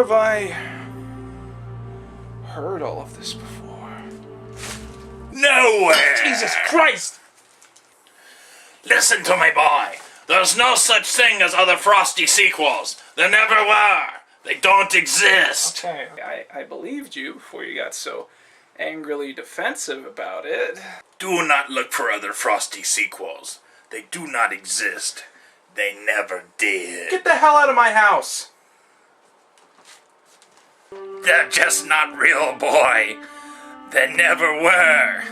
have I heard all of this before? Nowhere! Jesus Christ! Listen to me, boy. There's no such thing as other Frosty sequels. There never were. They don't exist. Okay, I believed you before you got so angrily defensive about it. Do not look for other Frosty sequels. They do not exist. They never did. Get the hell out of my house! They're just not real, boy. They never were.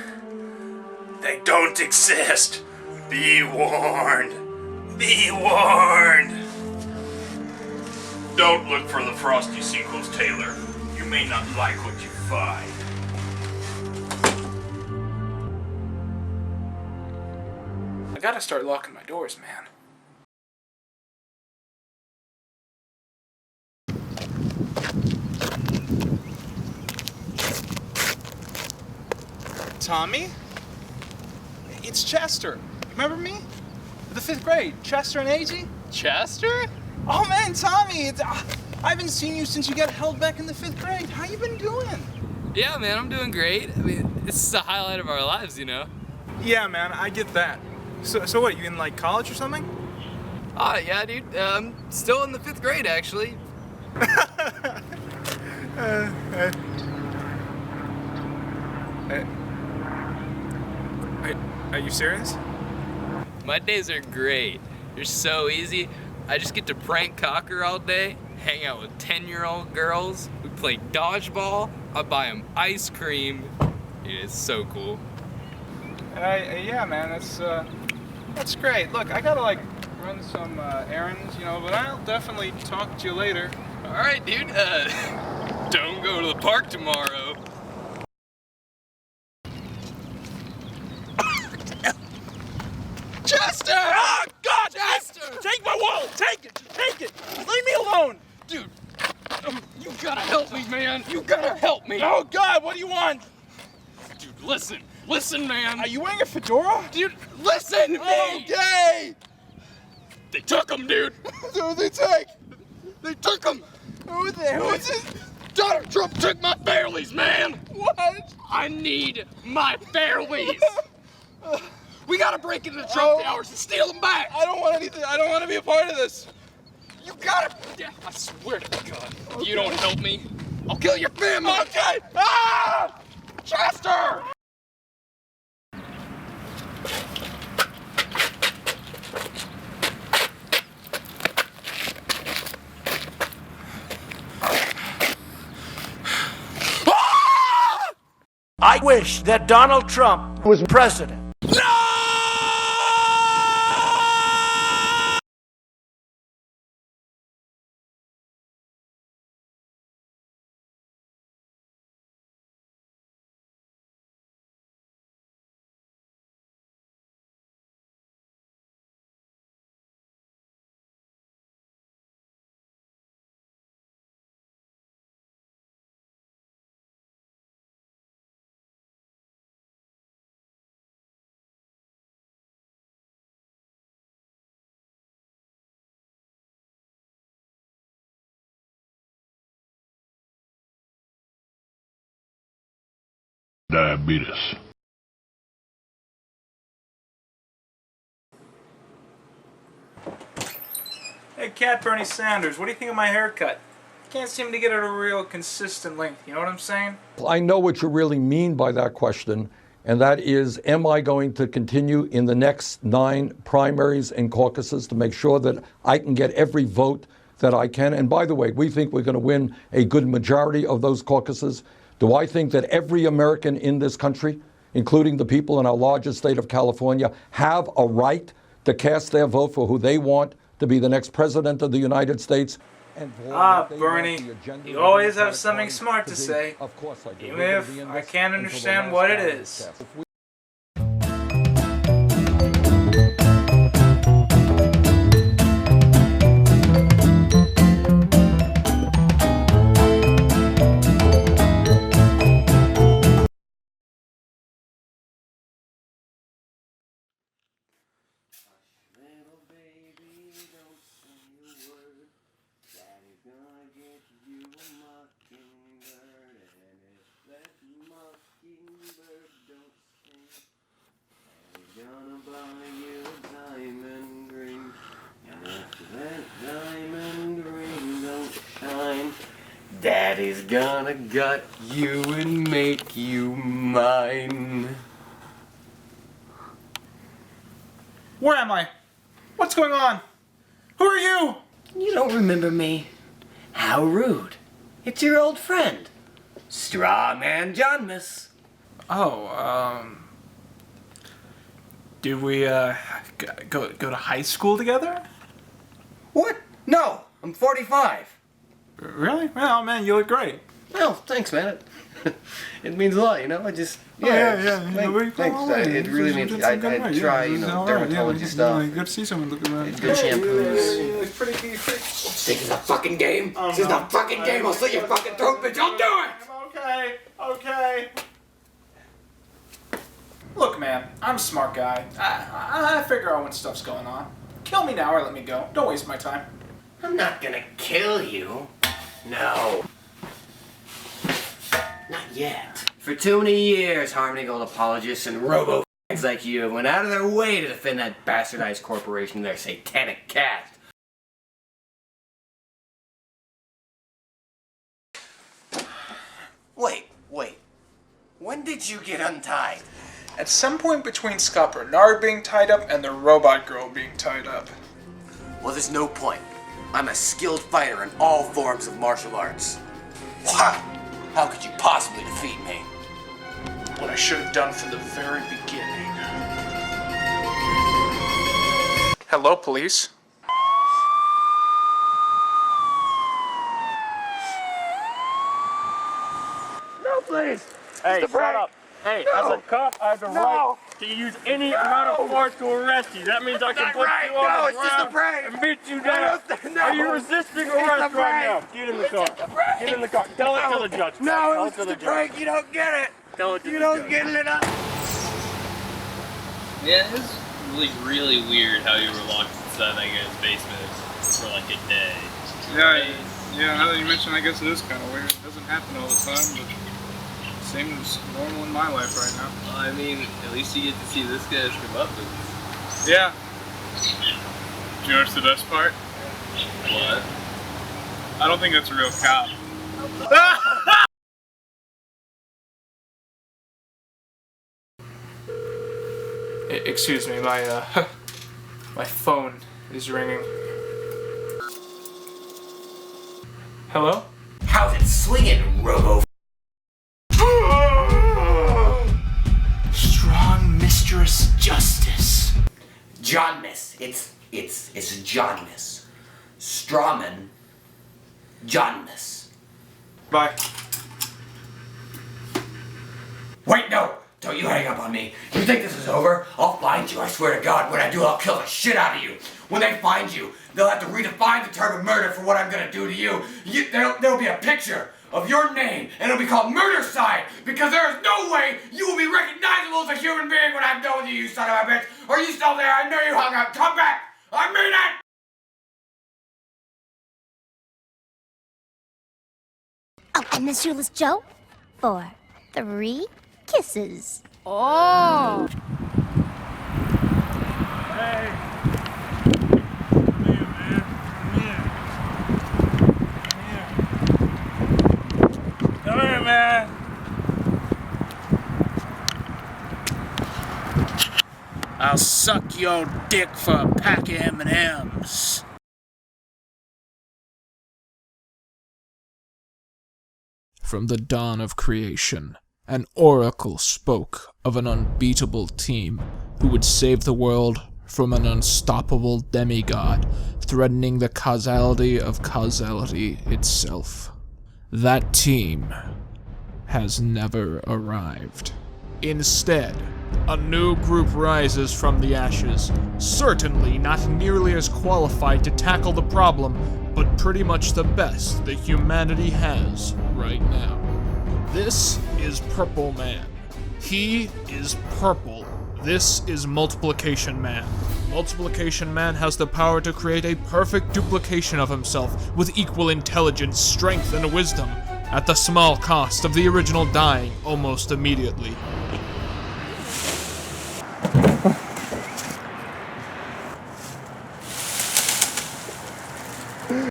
They don't exist. Be warned. Be warned. Don't look for the Frosty sequels, Taylor. You may not like what you find. I gotta start locking my doors, man. Tommy? It's Jaster. Remember me? The 5th grade. Jaster and AG? Jaster? Oh man, Tommy! I haven't seen you since you got held back in the 5th grade. How you been doing? Yeah, man, I'm doing great. I mean, this is the highlight of our lives, you know? Yeah, man, I get that. So what, you in like college or something? Yeah, dude. I'm still in the 5th grade, actually. Are you serious? My days are great. They're so easy. I just get to prank Cocker all day, hang out with 10-year-old girls, we play dodgeball, I buy them ice cream. Dude, it's so cool. Yeah, man, that's great. Look, I gotta like run some errands, you know, but I'll definitely talk to you later. All right, dude. Don't go to the park tomorrow. Jaster! Oh, God! Jaster! Take my wallet! Take it! Take it! Leave me alone! Dude, you gotta help me, man. You gotta help me. Oh, God, what do you want? Dude, listen. Listen, man. Are you wearing a fedora? Dude, listen to me. Okay! They took him, dude. Who they take? They took him. Who is it? Donald Trump took my Fairleys, man. What? I need my Fairleys. We gotta break into the Trump towers and steal them back. I don't want anything. I don't want to be a part of this. You gotta. I swear to God, if you don't help me, I'll kill your family. Okay! Ah! Jaster! I wish that Donald Trump was president. Diabetes. Hey, Cat Bernie Sanders, what do you think of my haircut? Can't seem to get it a real consistent length, you know what I'm saying? I know what you really mean by that question, and that is, am I going to continue in the next 9 primaries and caucuses to make sure that I can get every vote that I can? And by the way, we think we're going to win a good majority of those caucuses. Do I think that every American in this country, including the people in our largest state of California, have a right to cast their vote for who they want to be the next president of the United States? Bernie, you always have something smart to say, Of course I do. even if I can't understand what it is. Little baby, don't say a word. Daddy's gonna get you a mockingbird, and if that mockingbird don't sing, Daddy's gonna buy you a diamond ring, and if that diamond ring don't shine, Daddy's gonna gut you and make you mine. Where am I? What's going on? Who are you? You don't remember me? How rude. It's your old friend, Strawman John Miss. Oh, did we, go to high school together? What? No, I'm 45. Really? Well, man, you look great. Oh, thanks, man. It means a lot, you know. I just Yeah. Thanks. It really means I try, you know, dermatology stuff. Good to see someone looking around. Good shampoos. Pretty. This is a fucking game. This is a fucking game. I'll slit your fucking throat, bitch. I'll do it. Okay. Look, man, I'm a smart guy. I figure out when stuff's going on. Kill me now or let me go. Don't waste my time. I'm not gonna kill you. No. Not yet. For too many years, Harmony Gold apologists and robo-f***s like you went out of their way to defend that bastardized corporation and their satanic cast. Wait. When did you get untied? At some point between Scott Bernard being tied up and the robot girl being tied up. Well, there's no point. I'm a skilled fighter in all forms of martial arts. Wow! How could you possibly defeat me? What I should have done from the very beginning. Hello, police. No, please! Hey, shut up. Hey, as a cop, I have the right to use any amount of force to arrest you. That means I can put you on the ground and beat you down. Are you resisting arrest right now? Get in the car. Get in the car. Tell it to the judge. No, it was just a prank. You don't get it. Tell it to You the don't judge. get it up. Yeah, it was really weird how you were locked inside that guy's basement for like a day. Yeah, now that you mention, I guess it is kind of weird. It doesn't happen all the time, but it seems normal in my life right now. I mean, at least you get to see this guy's comeuppance. Yeah. Do you notice the best part? What? I don't think that's a real cop. Excuse me, my my phone is ringing. Hello? How's it swinging, Robo? Strong Mistress Justice. John Miss. It's John Miss. Strawman. John Miss. Bye. Wait, no! Don't you hang up on me. You think this is over? I'll find you, I swear to God. When I do, I'll kill the shit out of you. When they find you, they'll have to redefine the term of murder for what I'm gonna do to you. There'll be a picture of your name, and it'll be called Murdercide, because there is no way you will be recognizable as a human being when I'm done with you, you son of a bitch. Are you still there? I know you hung up. Come back! I mean it! Oh, and Miss Jules Joe for 3 kisses. Oh! Hey. Come here, man. Come here, man. I'll suck your dick for a pack of M&Ms. From the dawn of creation, an oracle spoke of an unbeatable team who would save the world from an unstoppable demigod threatening the causality of causality itself. That team has never arrived. Instead, a new group rises from the ashes, certainly not nearly as qualified to tackle the problem, but pretty much the best that humanity has right now. This is Purple Man. He is purple. This is Multiplication Man. Multiplication Man has the power to create a perfect duplication of himself with equal intelligence, strength, and wisdom, at the small cost of the original dying almost immediately.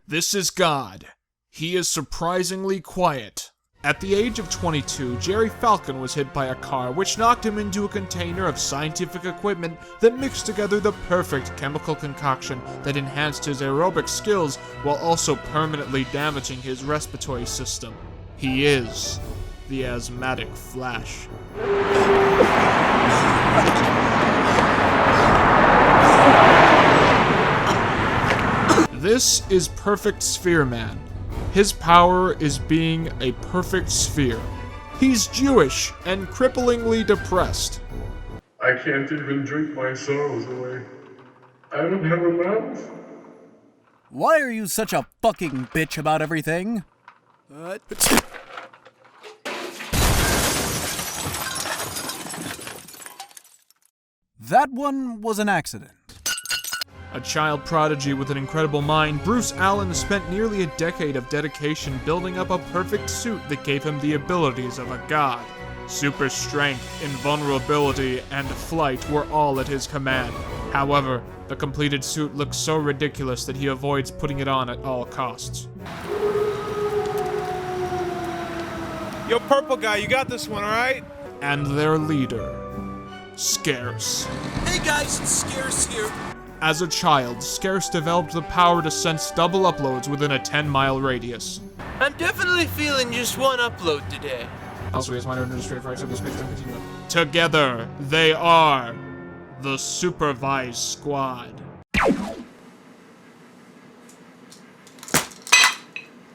This is God. He is surprisingly quiet. At the age of 22, Jerry Falcon was hit by a car which knocked him into a container of scientific equipment that mixed together the perfect chemical concoction that enhanced his aerobic skills while also permanently damaging his respiratory system. He is the Asthmatic Flash. This is Perfect Sphere Man. His power is being a perfect sphere. He's Jewish and cripplingly depressed. I can't even drink my sorrows away. I don't have a mouth. Why are you such a fucking bitch about everything? That one was an accident. A child prodigy with an incredible mind, Bruce Allen spent nearly a decade of dedication building up a perfect suit that gave him the abilities of a god. Super strength, invulnerability, and flight were all at his command. However, the completed suit looks so ridiculous that he avoids putting it on at all costs. Yo, purple guy, you got this one, alright? And their leader, Scarce. Hey guys, it's Scarce here. As a child, Scarce developed the power to sense double uploads within a 10-mile radius. I'm definitely feeling just one upload today. Also, he has minor administrative rights of this picture and continue. Together, they are the Supervised Squad.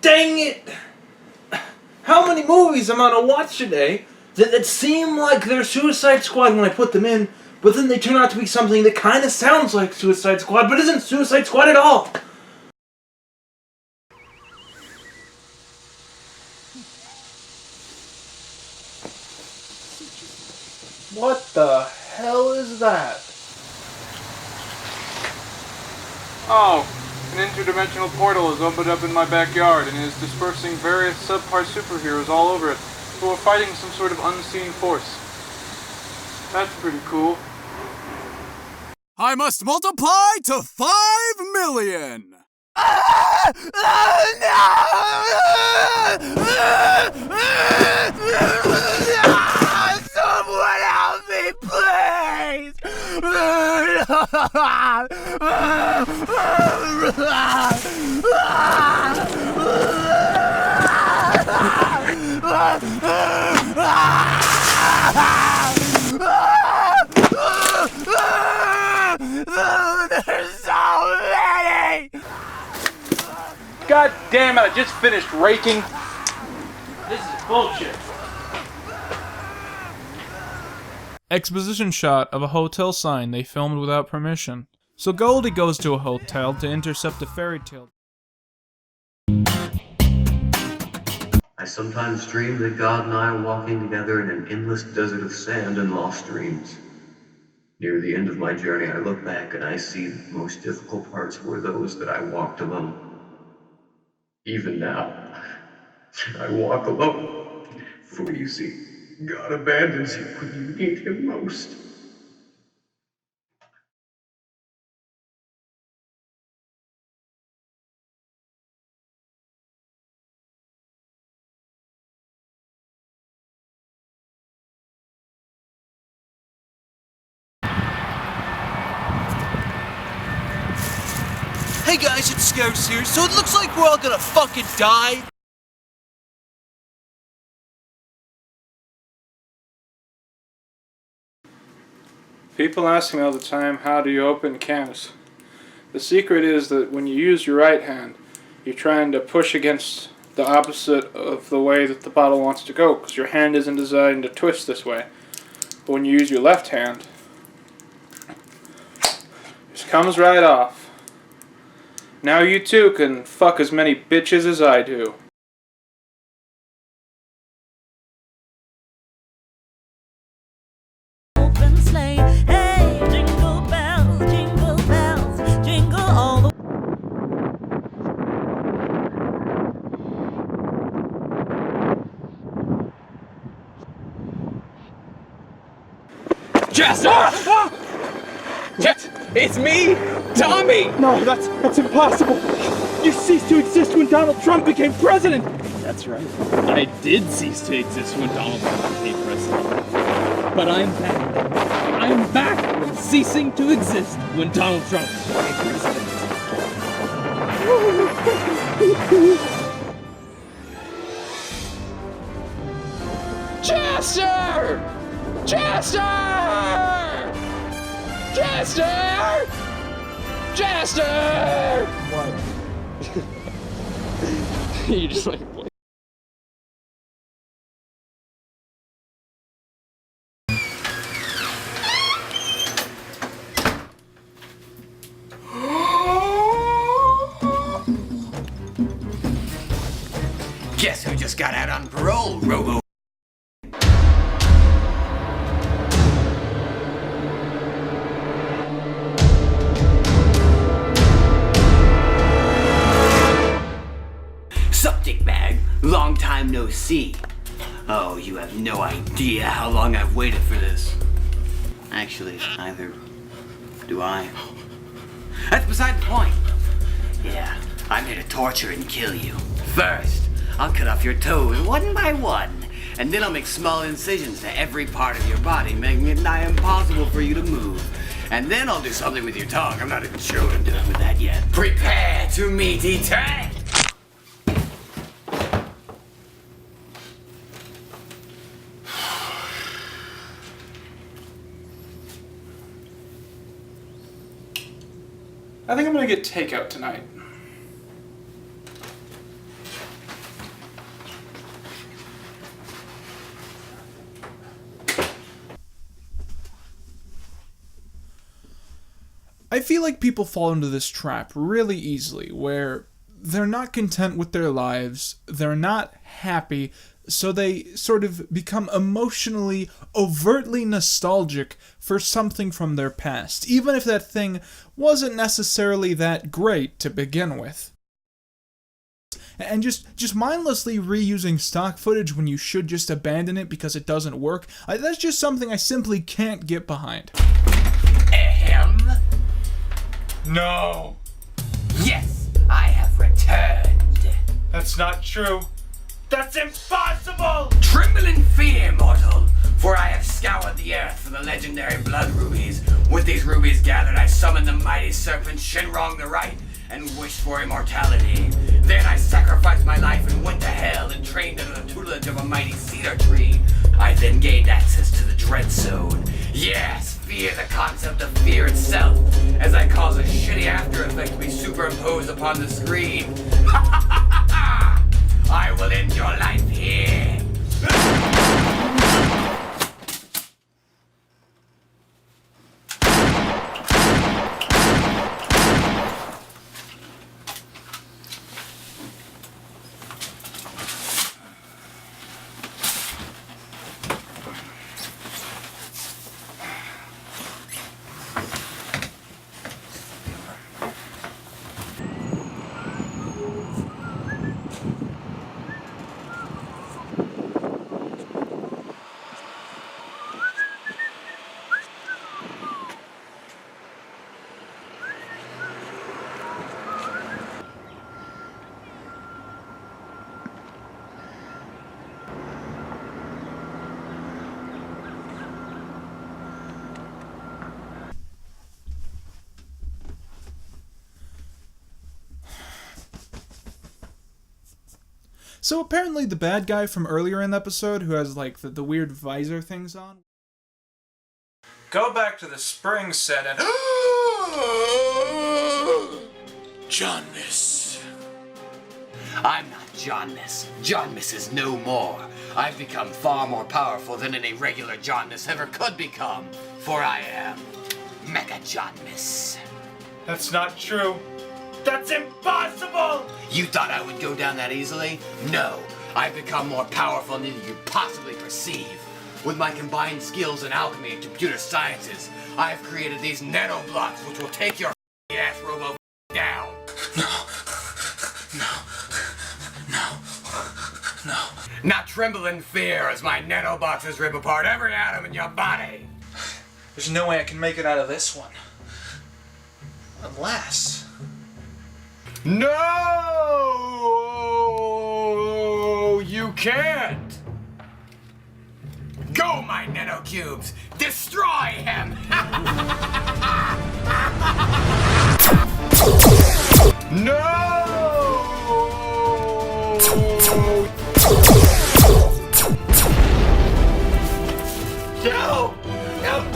Dang it! How many movies am I gonna watch today that seem like they're Suicide Squad when I put them in, but then they turn out to be something that kind of sounds like Suicide Squad, but isn't Suicide Squad at all? What the hell is that? Oh, an interdimensional portal has opened up in my backyard and is dispersing various subpar superheroes all over it who are fighting some sort of unseen force. That's pretty cool. I must multiply to 5 million! Someone help me, please! There's so many! God damn it, I just finished raking. This is bullshit. Exposition shot of a hotel sign they filmed without permission. So Goldie goes to a hotel to intercept a fairy tale. I sometimes dream that God and I are walking together in an endless desert of sand and lost dreams. Near the end of my journey, I look back and I see the most difficult parts were those that I walked alone. Even now, I walk alone. For you see, God abandons you when you need Him most. Hey guys, it's Scarce here, so it looks like we're all gonna fucking die. People ask me all the time, how do you open cans? The secret is that when you use your right hand, you're trying to push against the opposite of the way that the bottle wants to go, because your hand isn't designed to twist this way. But when you use your left hand, it just comes right off. Now you too can fuck as many bitches as I do. Open sleigh, hey, jingle bells, jingle Jaster! It's me, Tommy! No, that's impossible. You ceased to exist when Donald Trump became president. That's right. I did cease to exist when Donald Trump became president. But I'm back. I'm back from ceasing to exist when Donald Trump became president. Jaster! Jaster! Jaster! Jaster! What? You just like... Guess who just got out on parole, Robo? Subject bag, long time no see. Oh, you have no idea how long I've waited for this. Actually, neither do I. That's beside the point. Yeah, I'm here to torture and kill you. First, I'll cut off your toes one by one, and then I'll make small incisions to every part of your body, making it nigh impossible for you to move. And then I'll do something with your tongue. I'm not even sure what I'm doing with that yet. Prepare to meet eternity! I think I'm gonna get takeout tonight. I feel like people fall into this trap really easily, where they're not content with their lives, they're not happy, so they sort of become emotionally, overtly nostalgic for something from their past, even if that thing wasn't necessarily that great to begin with. And just mindlessly reusing stock footage when you should just abandon it because it doesn't work, that's just something I simply can't get behind. Ahem. No. Yes, I have returned. That's not true. That's impossible! Tremble in fear, mortal, for I have scoured the earth for the legendary blood rubies. With these rubies gathered, I summoned the mighty serpent Shinrong the Right and wished for immortality. Then I sacrificed my life and went to hell and trained under the tutelage of a mighty cedar tree. I then gained access to the Dread Zone. Yes, fear the concept of fear itself, as I cause a shitty after effect to be superimposed upon the screen. Ha ha ha ha ha! I will end your life here. So apparently the bad guy from earlier in the episode, who has like the weird visor things on. Go back to the spring set and... John Miss. I'm not John Miss. John Miss is no more. I've become far more powerful than any regular John Miss ever could become. For I am Mega John Miss. That's not true. That's impossible! You thought I would go down that easily? No. I've become more powerful than you could possibly perceive. With my combined skills in alchemy and computer sciences, I have created these nanoblocks which will take your ass robo down. No. Now tremble in fear as my nanoboxes rip apart every atom in your body. There's no way I can make it out of this one. Unless... No! You can't! Go, my nanocubes! Destroy him! No! No! No!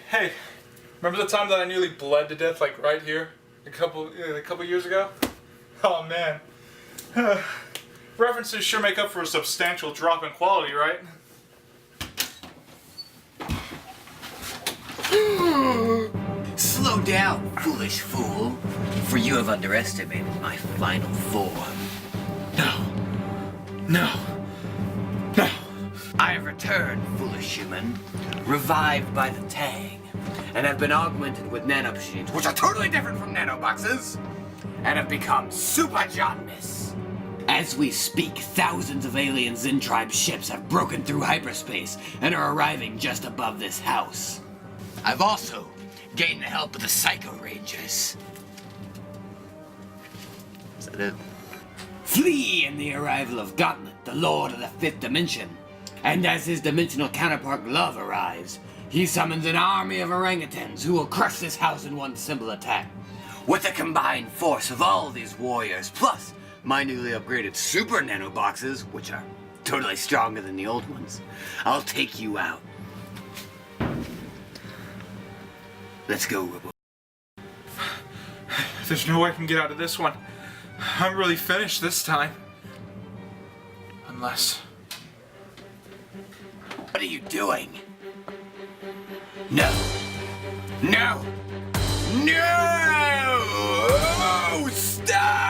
Hey, remember the time that I nearly bled to death, like right here, a couple years ago? Oh man, references sure make up for a substantial drop in quality, right? Slow down, foolish fool, for you have underestimated my final form. No. I have returned, foolish human, revived by the Tang, and have been augmented with nanomachines, which are totally different from nanoboxes, and have become Super Johnmas. As we speak, thousands of alien Zen Tribe ships have broken through hyperspace and are arriving just above this house. I've also gained the help of the Psycho Rangers. Is that it? Flee in the arrival of Gauntlet, the Lord of the Fifth Dimension. And as his dimensional counterpart Love arrives, he summons an army of orangutans who will crush this house in one simple attack. With the combined force of all these warriors, plus my newly upgraded super nanoboxes, which are totally stronger than the old ones, I'll take you out. Let's go, Robo. There's no way I can get out of this one. I'm really finished this time. Unless... What are you doing? No! No! No! Stop!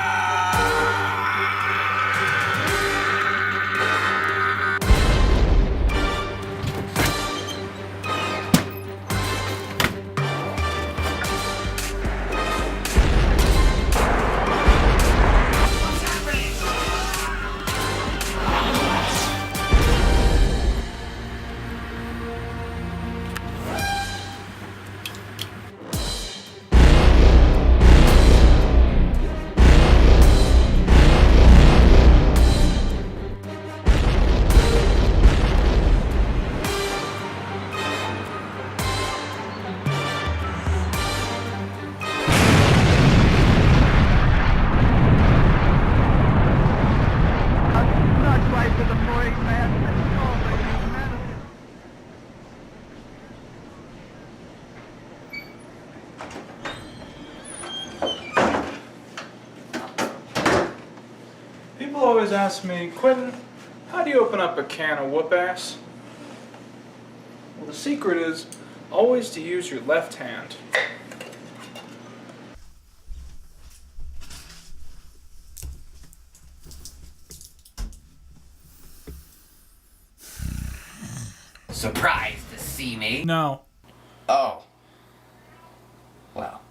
People always ask me, Quinton, how do you open up a can of whoop ass? Well, the secret is always to use your left hand. Surprised to see me? No. Oh. Well.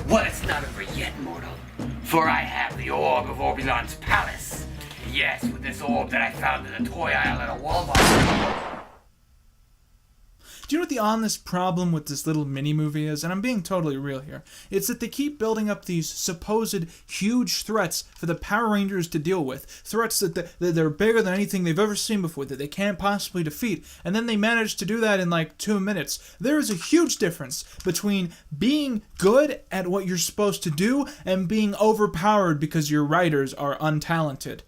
Well, it's not over yet, mortal. For I have the orb of Orbulon's palace. Yes, with this orb that I found in a toy aisle at a Walmart. Do you know what the honest problem with this little mini-movie is? And I'm being totally real here. It's that they keep building up these supposed huge threats for the Power Rangers to deal with. Threats that they're bigger than anything they've ever seen before, that they can't possibly defeat. And then they manage to do that in like 2 minutes. There is a huge difference between being good at what you're supposed to do and being overpowered because your writers are untalented.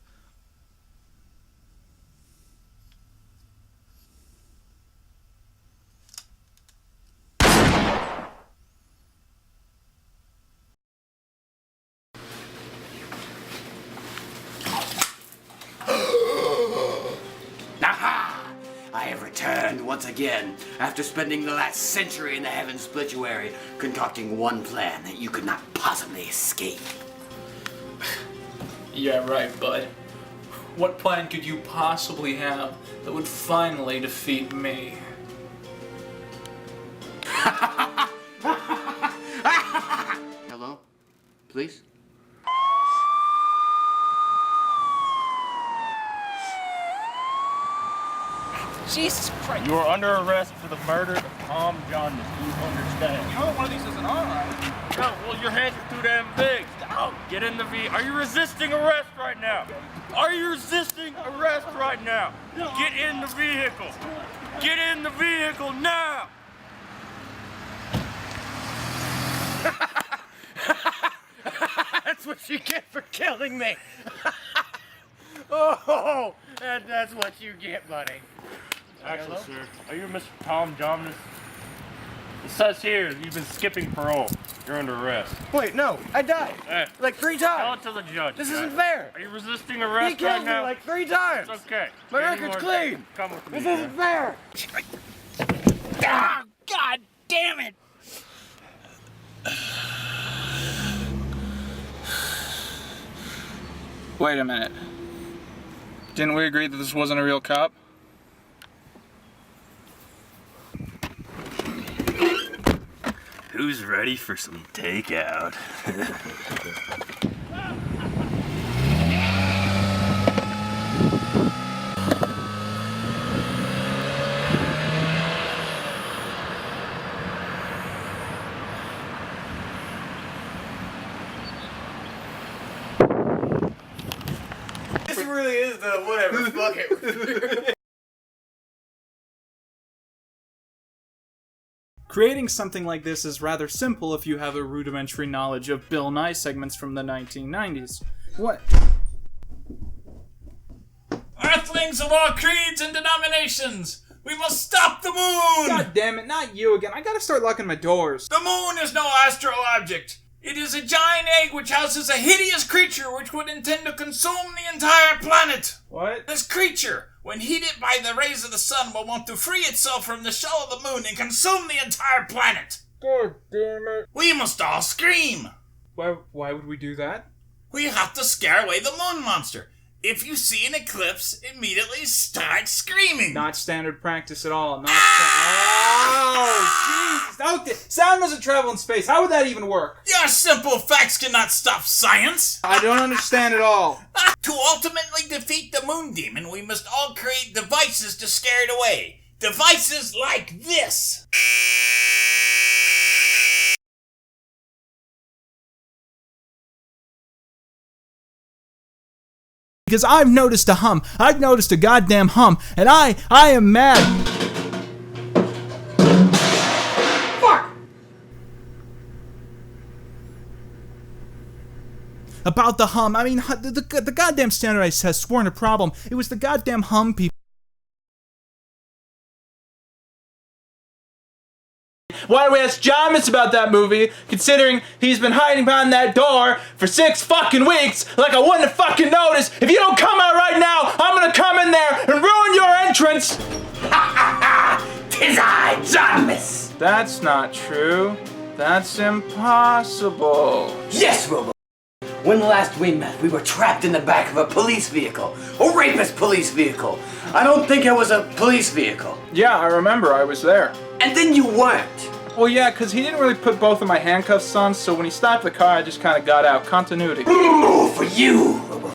I have returned once again, after spending the last century in the Heaven's Splituary, concocting one plan that you could not possibly escape. Yeah, right, bud. What plan could you possibly have that would finally defeat me? Jesus Christ. You are under arrest for the murder of Tom Jonas. Do you understand? You know one of these isn't alright. No, well, your hands are too damn big. Oh, get in the vehicle. Are you resisting arrest right now? Are you resisting arrest right now? Get in the vehicle. Get in the vehicle now. That's what you get for killing me. Oh, that's what you get, buddy. Actually, sir, are you Mr. Tom Jonas? It says here you've been skipping parole. You're under arrest. Wait, no, I died. Like 3 times. Tell it to the judge. This isn't fair. Are you resisting arrest He killed right now? me like 3 times. It's okay. My Any record's more- clean. Come with me. This isn't fair. Ah, God damn it. Wait a minute. Didn't we agree that this wasn't a real cop? Who's ready for some takeout? This really is the whatever. Fuck it. Creating something like this is rather simple if you have a rudimentary knowledge of Bill Nye segments from the 1990s. What? Earthlings of all creeds and denominations, we must stop the moon! God damn it, not you again. I gotta start locking my doors. The moon is no astral object. It is a giant egg which houses a hideous creature which would intend to consume the entire planet. What? This creature, when heated by the rays of the sun, will want to free itself from the shell of the moon and consume the entire planet. God damn it. We must all scream. Why would we do that? We have to scare away the moon monster. If you see an eclipse, immediately start screaming. Not standard practice at all. Oh, jeez. Okay. Sound doesn't travel in space. How would that even work? Your simple facts cannot stop science. I don't understand at all. To ultimately defeat the moon demon, we must all create devices to scare it away. Devices like this. Because I've noticed a hum. I've noticed a goddamn hum. And I am mad. Fuck! About the hum. I mean, the goddamn standardized test weren't a problem. It was the goddamn hum people. Why do we ask Jamis about that movie, considering he's been hiding behind that door for 6 fucking weeks, like I wouldn't have fucking noticed? If you don't come out right now, I'm gonna come in there and ruin your entrance! Tis I, Jamis! That's not true. That's impossible. Yes, Robo! When last we met, we were trapped in the back of a police vehicle. A rapist police vehicle. I don't think it was a police vehicle. Yeah, I remember. I was there. And then you weren't. Well, yeah, because he didn't really put both of my handcuffs on, so when he stopped the car, I just kind of got out. Continuity. Ooh, for you, Robo.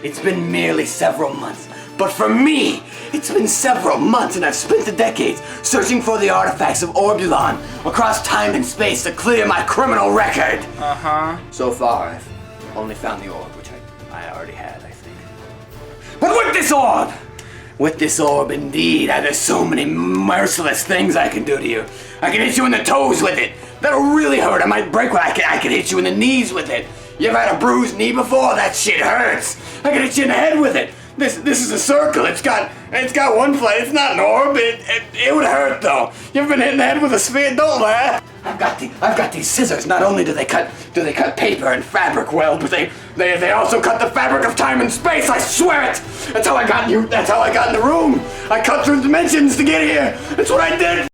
It's been merely several months. But for me, it's been several months, and I've spent the decades searching for the artifacts of Orbulon across time and space to clear my criminal record. Uh-huh. So far, I've only found the orb, which I already had, I think. But with this orb, indeed, there's so many merciless things I can do to you. I can hit you in the toes with it. That'll really hurt. I might break one. I can hit you in the knees with it. You ever had a bruised knee before? That shit hurts. I can hit you in the head with it. This is a circle. It's got one plate. It's not an orb. It would hurt though. You ever been hit in the head with a sphere? Don't laugh. I've got these scissors. Not only do they cut paper and fabric well, but they also cut the fabric of time and space. I swear it. That's how I got in you. That's how I got in the room. I cut through dimensions to get here. That's what I did.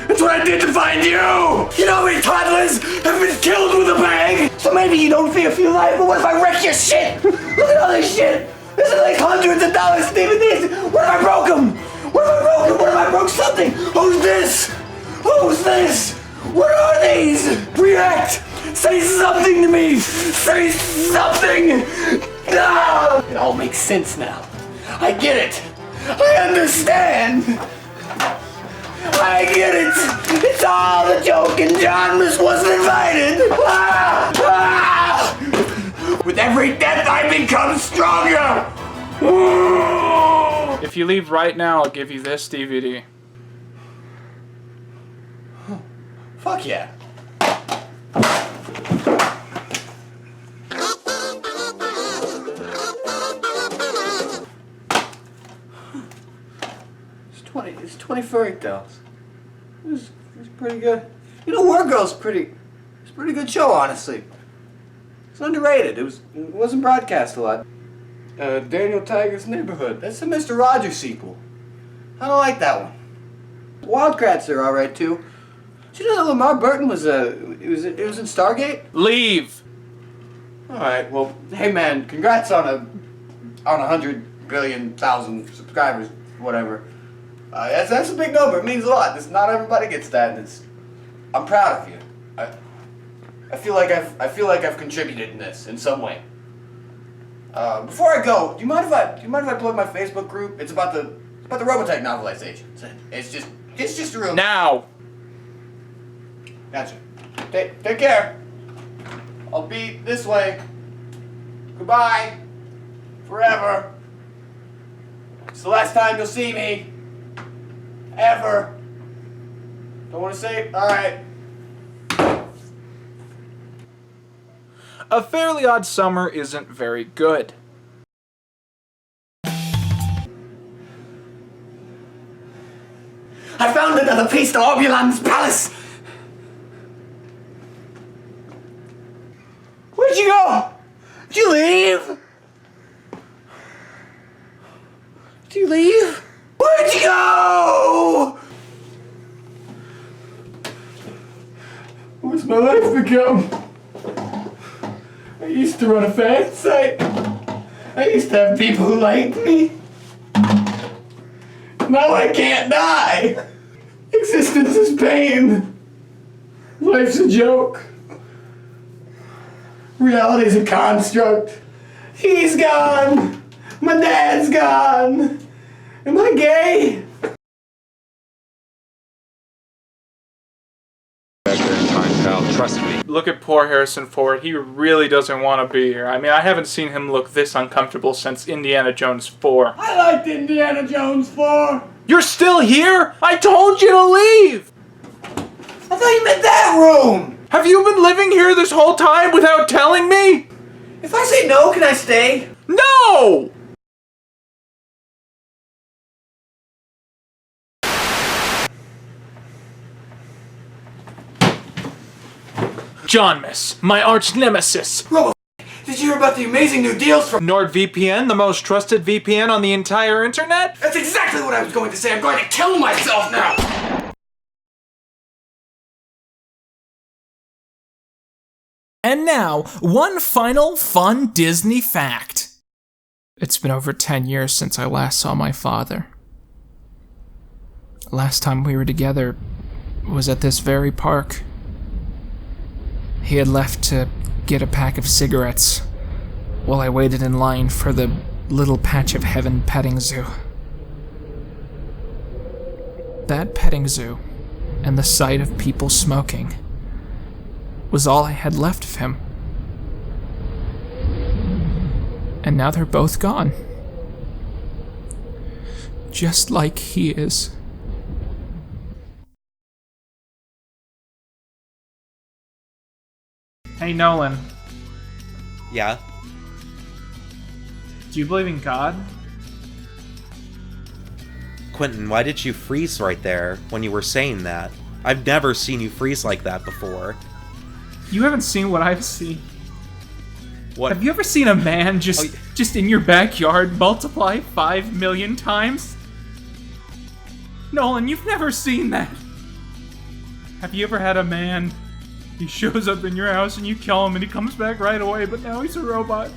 That's what I did to find you! You know how many toddlers have been killed with a bag? So maybe you don't fear for your life, but what if I wreck your shit? Look at all this shit! This is like hundreds of dollars DVDs! What if I broke them? What if I broke them? What if I broke something? Who's this? Who's this? What are these? React! Say something to me! Say something! Ah! It all makes sense now. I get it. I understand! I get it! It's all a joke and John just wasn't invited! Ah! Ah! With every death I become stronger! If you leave right now, I'll give you this DVD. Fuck yeah. It's 20 furry tales. It was pretty good. You know, War Girl's it's a pretty good show, honestly. It's underrated. It wasn't broadcast a lot. Daniel Tiger's Neighborhood. That's the Mr. Rogers sequel. I don't like that one. Wildcats are alright too. Did you know that Lamar Burton was it was in Stargate? Leave! Alright, well, hey man, congrats on 100 billion thousand subscribers, whatever. That's a big number. It means a lot. Not everybody gets that, and I'm proud of you. I feel like I've contributed in this in some way. Before I go, do you mind if I plug my Facebook group? It's about the Robotech novelization. It's just a real now. Gotcha. Take care. I'll be this way. Goodbye. Forever. It's the last time you'll see me. Ever. Don't want to say it? Alright. A Fairly Odd Summer isn't very good. I found another piece to Obulan's palace! Where'd you go? Did you leave? Did you leave? Where'd you go? What's my life become? I used to run a fan site. I used to have people who liked me. Now I can't die. Existence is pain. Life's a joke. Reality's a construct. He's gone. My dad's gone. Am I gay? Back there in time, pal. Trust me. Look at poor Harrison Ford. He really doesn't want to be here. I mean, I haven't seen him look this uncomfortable since Indiana Jones 4. I liked Indiana Jones 4. You're still here? I told you to leave! I thought you meant that room. Have you been living here this whole time without telling me? If I say no, can I stay? No! John Miss, my arch nemesis. Robo, did you hear about the amazing new deals from NordVPN, the most trusted VPN on the entire internet? That's exactly what I was going to say. I'm going to kill myself now. And now, one final fun Disney fact. It's been over 10 years since I last saw my father. Last time we were together was at this very park. He had left to get a pack of cigarettes while I waited in line for the little patch of heaven petting zoo. That petting zoo and the sight of people smoking was all I had left of him. And now they're both gone. Just like he is. Hey, Nolan. Yeah? Do you believe in God? Quinton, why did you freeze right there when you were saying that? I've never seen you freeze like that before. You haven't seen what I've seen. What? Have you ever seen a man just in your backyard multiply 5 million times? Nolan, you've never seen that. Have you ever had a man, he shows up in your house and you kill him and he comes back right away, but now he's a robot?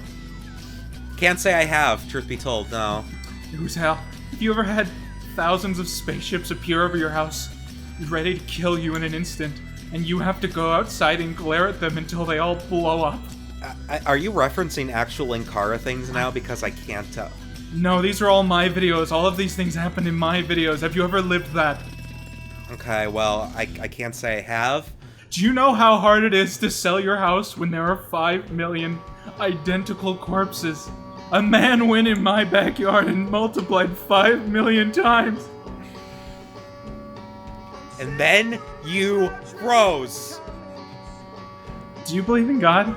Can't say I have, truth be told, no. It was hell. Have you ever had thousands of spaceships appear over your house, ready to kill you in an instant, and you have to go outside and glare at them until they all blow up? Are you referencing actual Inkara things now? Because I can't tell. No, these are all my videos. All of these things happened in my videos. Have you ever lived that? Okay, well, I can't say I have. Do you know how hard it is to sell your house when there are 5 million identical corpses? A man went in my backyard and multiplied 5 million times. And then you froze. Do you believe in God?